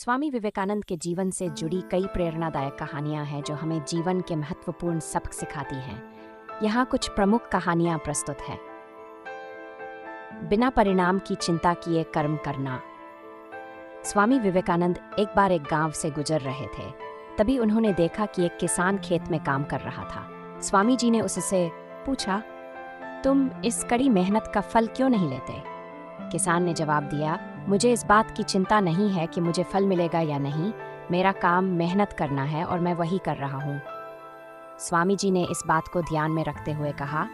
स्वामी विवेकानंद के जीवन से जुड़ी कई प्रेरणादायक कहानियां हैं जो हमें जीवन के महत्वपूर्ण सबक सिखाती हैं। यहाँ कुछ प्रमुख कहानियां प्रस्तुत हैं। बिना परिणाम की चिंता किए कर्म करना। स्वामी विवेकानंद एक बार एक गांव से गुजर रहे थे। तभी उन्होंने देखा कि एक किसान खेत में काम कर रहा था। स्वामी जी ने उससे पूछा, तुम इस कड़ी मेहनत का फल क्यों नहीं लेते? किसान ने जवाब दिया, मुझे इस बात की चिंता नहीं है कि मुझे फल मिलेगा या नहीं। मेरा काम मेहनत करना है और मैं वही कर रहा हूँ। स्वामी जी ने इस बात को ध्यान में रखते हुए कहा,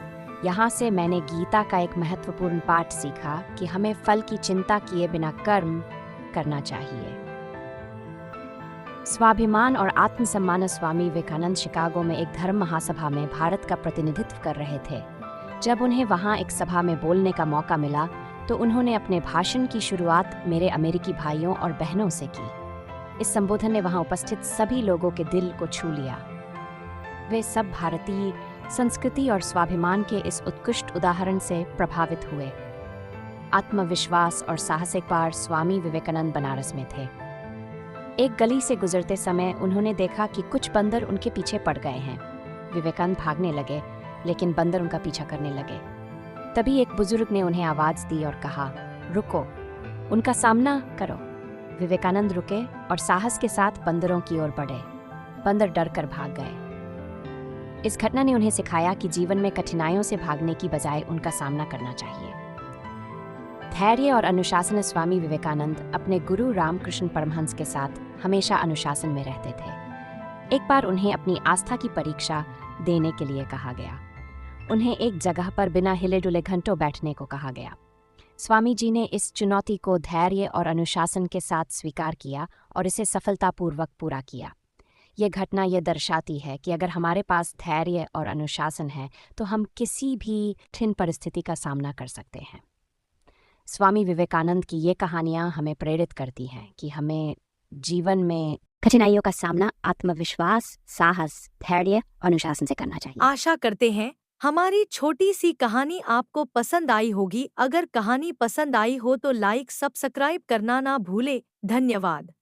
यहाँ से मैंने गीता का एक महत्वपूर्ण पाठ सीखा कि हमें फल की चिंता किए बिना कर्म करना चाहिए। स्वाभिमान और आत्मसम्मान। स्वामी विवेकानंद शिकागो में एक धर्म महासभा में भारत का प्रतिनिधित्व कर रहे थे। जब उन्हें वहां एक सभा में बोलने का मौका मिला तो उन्होंने अपने भाषण की शुरुआत मेरे अमेरिकी भाइयों और बहनों से की। इस संबोधन ने वहां उपस्थित सभी लोगों के दिल को छू लिया। वे सब भारतीय संस्कृति और स्वाभिमान के इस उत्कृष्ट उदाहरण से प्रभावित हुए। आत्मविश्वास और साहसिक बार। स्वामी विवेकानंद बनारस में थे। एक गली से गुजरते समय उन्होंने देखा कि कुछ बंदर उनके पीछे पड़ गए हैं। विवेकानंद भागने लगे, लेकिन बंदर उनका पीछा करने लगे। तभी एक बुजुर्ग ने उन्हें आवाज दी और कहा, रुको, उनका सामना करो। विवेकानंद रुके और साहस के साथ बंदरों की ओर बढ़े। बंदर डर कर भाग गए। इस घटना ने उन्हें सिखाया कि जीवन में कठिनाइयों से भागने की बजाय उनका सामना करना चाहिए। धैर्य और अनुशासन। स्वामी विवेकानंद अपने गुरु रामकृष्ण परमहंस के साथ हमेशा अनुशासन में रहते थे। एक बार उन्हें अपनी आस्था की परीक्षा देने के लिए कहा गया। उन्हें एक जगह पर बिना हिले डुले घंटों बैठने को कहा गया। स्वामी जी ने इस चुनौती को धैर्य और अनुशासन के साथ स्वीकार किया और इसे सफलतापूर्वक पूरा किया। ये घटना ये दर्शाती है कि अगर हमारे पास धैर्य और अनुशासन है तो हम किसी भी कठिन परिस्थिति का सामना कर सकते हैं। स्वामी विवेकानंद की ये कहानियाँ हमें प्रेरित करती हैं कि हमें जीवन में कठिनाइयों का सामना आत्मविश्वास, साहस, धैर्य, अनुशासन से करना चाहिए। आशा करते हैं हमारी छोटी सी कहानी आपको पसंद आई होगी। अगर कहानी पसंद आई हो तो लाइक, सब्सक्राइब करना ना भूले। धन्यवाद।